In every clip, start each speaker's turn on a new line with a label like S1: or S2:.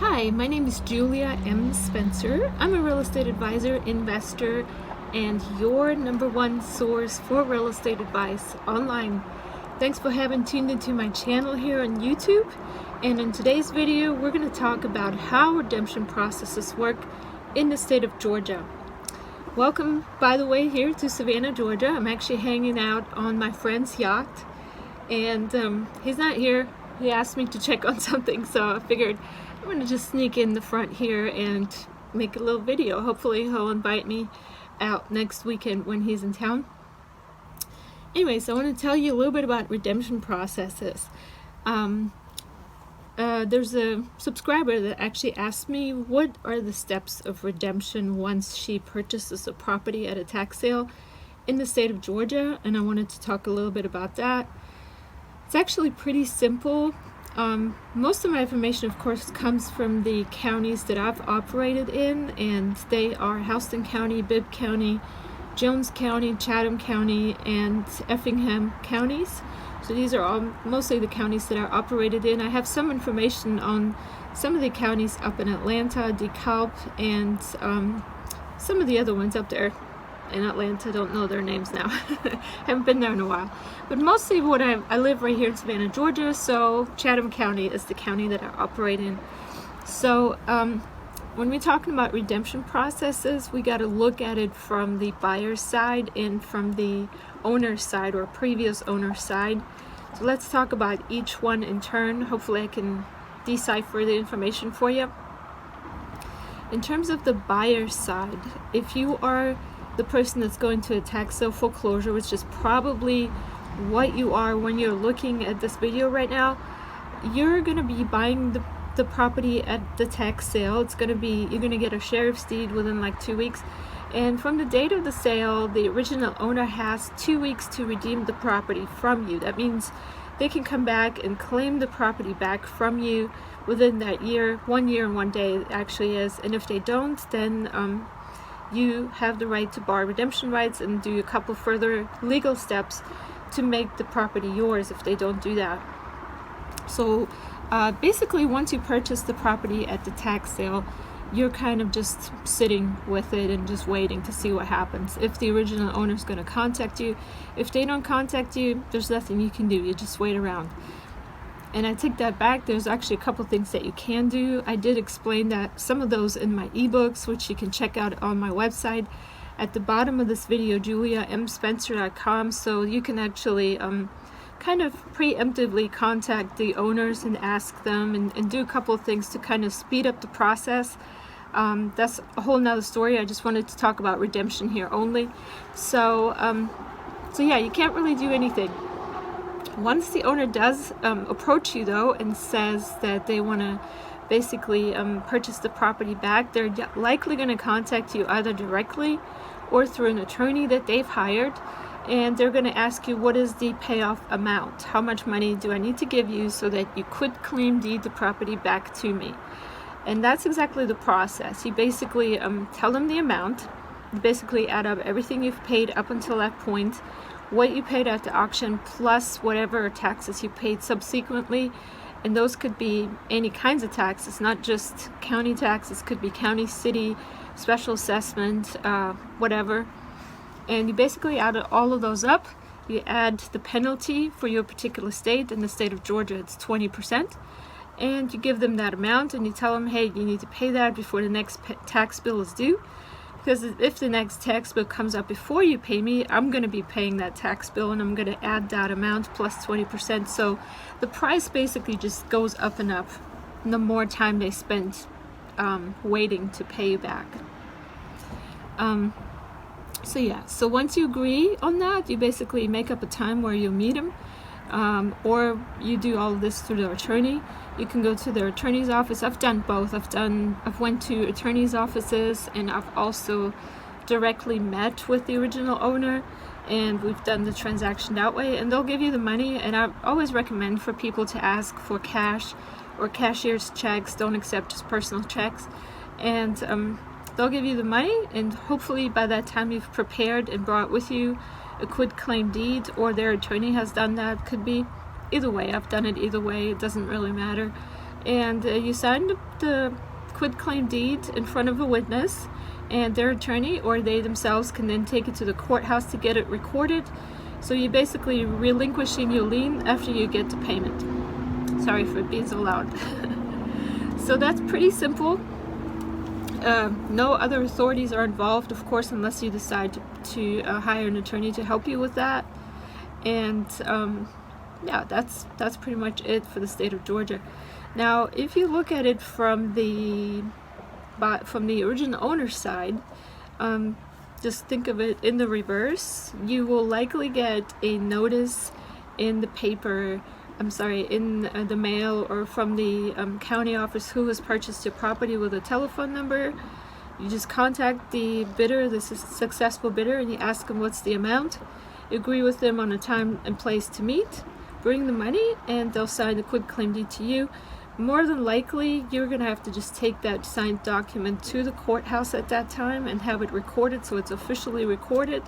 S1: Hi, my name is Julia M. Spencer. I'm a real estate advisor, investor, and your number one source for real estate advice online. Thanks for having tuned into my channel here on YouTube. And in today's video, we're going to talk about how redemption processes work in the state of Georgia. Welcome, by the way, here to Savannah, Georgia. I'm actually hanging out on my friend's yacht, and he's not here. He asked me to check on something, so I figured I'm going to just sneak in the front here and make a little video. Hopefully he'll invite me out next weekend when he's in town. Anyways, I want to tell you a little bit about redemption processes. There's a subscriber that actually asked me what are the steps of redemption once she purchases a property at a tax sale in the state of Georgia, and I wanted to talk a little bit about that. It's actually pretty simple. Most of my information, of course, comes from the counties that I've operated in, and they are Houston County, Bibb County, Jones County, Chatham County, and Effingham counties. So these are all mostly the counties that I operated in. I have some information on some of the counties up in Atlanta, DeKalb, and some of the other ones up there in Atlanta. Don't know their names now. Haven't been there in a while. But mostly I live right here in Savannah, Georgia, so Chatham County is the county that I operate in. So when we're talking about redemption processes, we got to look at it from the buyer's side and from the owner's side or previous owner's side. So let's talk about each one in turn. Hopefully I can decipher the information for you. In terms of the buyer's side, if you are the person that's going to a tax sale foreclosure, which is probably what you are when you're looking at this video right now, you're going to be buying the property at the tax sale. You're going to get a sheriff's deed within like 2 weeks, and from the date of the sale, the original owner has 2 weeks to redeem the property from you. That means they can come back and claim the property back from you within that year. 1 year and 1 day it actually is, and if they don't, then you have the right to bar redemption rights and do a couple further legal steps to make the property yours if they don't do that. So basically, once you purchase the property at the tax sale, you're kind of just sitting with it and just waiting to see what happens. If the original owner is going to contact you, if they don't contact you, there's nothing you can do. You just wait around. And I take that back. There's actually a couple things that you can do. I did explain that some of those in my ebooks, which you can check out on my website at the bottom of this video, juliamspencer.com. So you can actually kind of preemptively contact the owners and ask them and do a couple of things to kind of speed up the process. That's a whole nother story. I just wanted to talk about redemption here only. So yeah, you can't really do anything. Once the owner does approach you, though, and says that they want to basically purchase the property back, they're likely going to contact you either directly or through an attorney that they've hired, and they're going to ask you, what is the payoff amount? How much money do I need to give you so that you could claim deed the property back to me? And that's exactly the process. You basically tell them the amount. You basically add up everything you've paid up until that point, what you paid at the auction, plus whatever taxes you paid subsequently. And those could be any kinds of taxes, not just county taxes. Could be county, city, special assessment, whatever. And you basically add all of those up. You add the penalty for your particular state. In the state of Georgia, it's 20%. And you give them that amount, and you tell them, hey, you need to pay that before the next tax bill is due. Because if the next tax bill comes up before you pay me, I'm going to be paying that tax bill, and I'm going to add that amount plus 20%. So the price basically just goes up and up the more time they spend waiting to pay you back. So yeah, so once you agree on that, you basically make up a time where you'll meet them, or you do all of this through their attorney. You can go to their attorney's office. I've done both. I've went to attorney's offices, and I've also directly met with the original owner, and we've done the transaction that way, and they'll give you the money. And I always recommend for people to ask for cash or cashier's checks. Don't accept just personal checks. And they'll give you the money, and hopefully by that time you've prepared and brought with you a quitclaim deed, or their attorney has done that. Could be either way. I've done it either way. It doesn't really matter. and you sign the quitclaim deed in front of a witness, and their attorney or they themselves can then take it to the courthouse to get it recorded. So you're basically relinquishing your lien after you get the payment. Sorry for being so loud. So that's pretty simple. No other authorities are involved, of course, unless you decide to hire an attorney to help you with that. And yeah, that's pretty much it for the state of Georgia. Now, if you look at it from the original owner's side, just think of it in the reverse. You will likely get a notice in the paper, in the mail, or from the county office who has purchased your property with a telephone number. You just contact the bidder, the successful bidder, and you ask them what's the amount. You agree with them on a time and place to meet, bring the money, and they'll sign the quitclaim deed to you. More than likely, you're going to have to just take that signed document to the courthouse at that time and have it recorded, so it's officially recorded.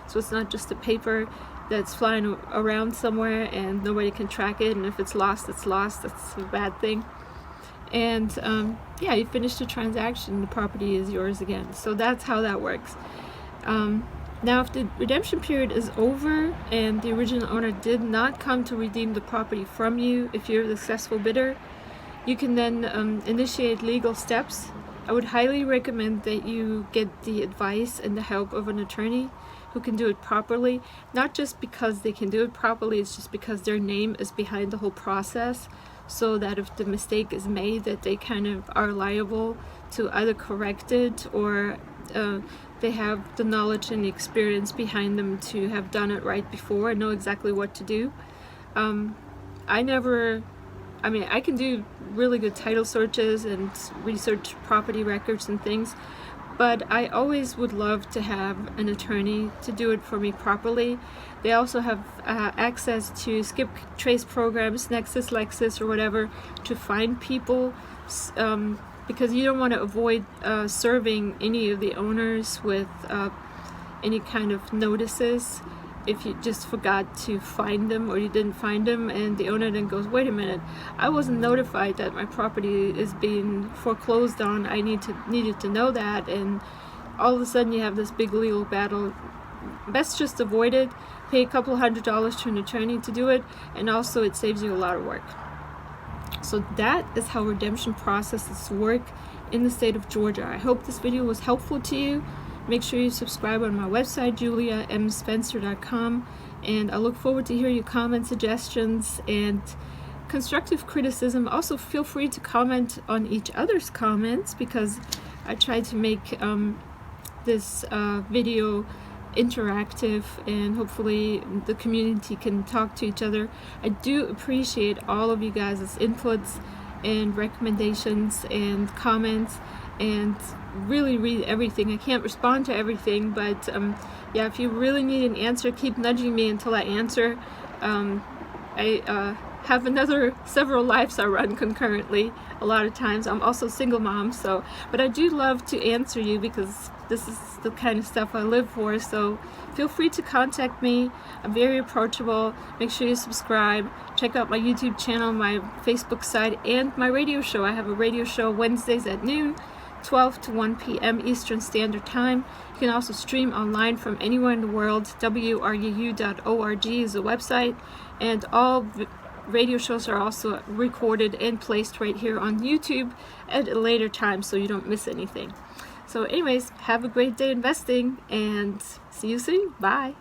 S1: So it's not just a paper that's flying around somewhere and nobody can track it, and if it's lost, it's lost. That's a bad thing. And yeah, you finish the transaction, the property is yours again. So that's how that works. Now, if the redemption period is over and the original owner did not come to redeem the property from you, if you're the successful bidder, you can then initiate legal steps. I would highly recommend that you get the advice and the help of an attorney who can do it properly. Not just because they can do it properly, it's just because their name is behind the whole process, so that if the mistake is made, that they kind of are liable to either correct it, or they have the knowledge and the experience behind them to have done it right before and know exactly what to do. I can do really good title searches and research property records and things, but I always would love to have an attorney to do it for me properly. They also have access to skip trace programs, Nexus, Lexis, or whatever, to find people, because you don't want to avoid serving any of the owners with any kind of notices if you just forgot to find them, or you didn't find them and the owner then goes, wait a minute, I wasn't notified that my property is being foreclosed on. I needed to know that, and all of a sudden you have this big legal battle. Best just avoid it. Pay a couple $100s to an attorney to do it, and also it saves you a lot of work. So that is how redemption processes work in the state of Georgia. I hope this video was helpful to you. Make sure you subscribe on my website, juliamspencer.com, and I look forward to hear your comments, suggestions, and constructive criticism. Also, feel free to comment on each other's comments, because I try to make this video interactive, and hopefully the community can talk to each other. I do appreciate all of you guys' inputs and recommendations and comments, and really read everything. I can't respond to everything, but yeah, if you really need an answer, keep nudging me until I answer. I have several lives I run concurrently a lot of times. I'm also a single mom, but I do love to answer you, because this is the kind of stuff I live for. So feel free to contact me. I'm very approachable. Make sure you subscribe. Check out my YouTube channel, my Facebook site, and my radio show. I have a radio show Wednesdays at noon, 12 to 1 p.m. Eastern Standard Time. You can also stream online from anywhere in the world. WRUU.org is the website, and all radio shows are also recorded and placed right here on YouTube at a later time, so you don't miss anything. So anyways, have a great day investing, and see you soon. Bye.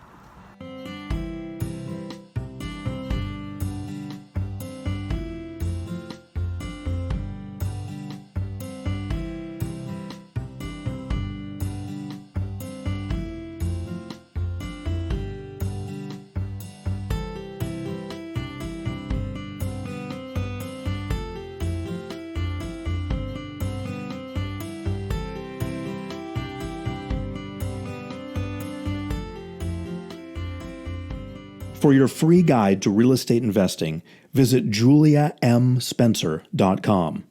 S2: For your free guide to real estate investing, visit juliamspencer.com.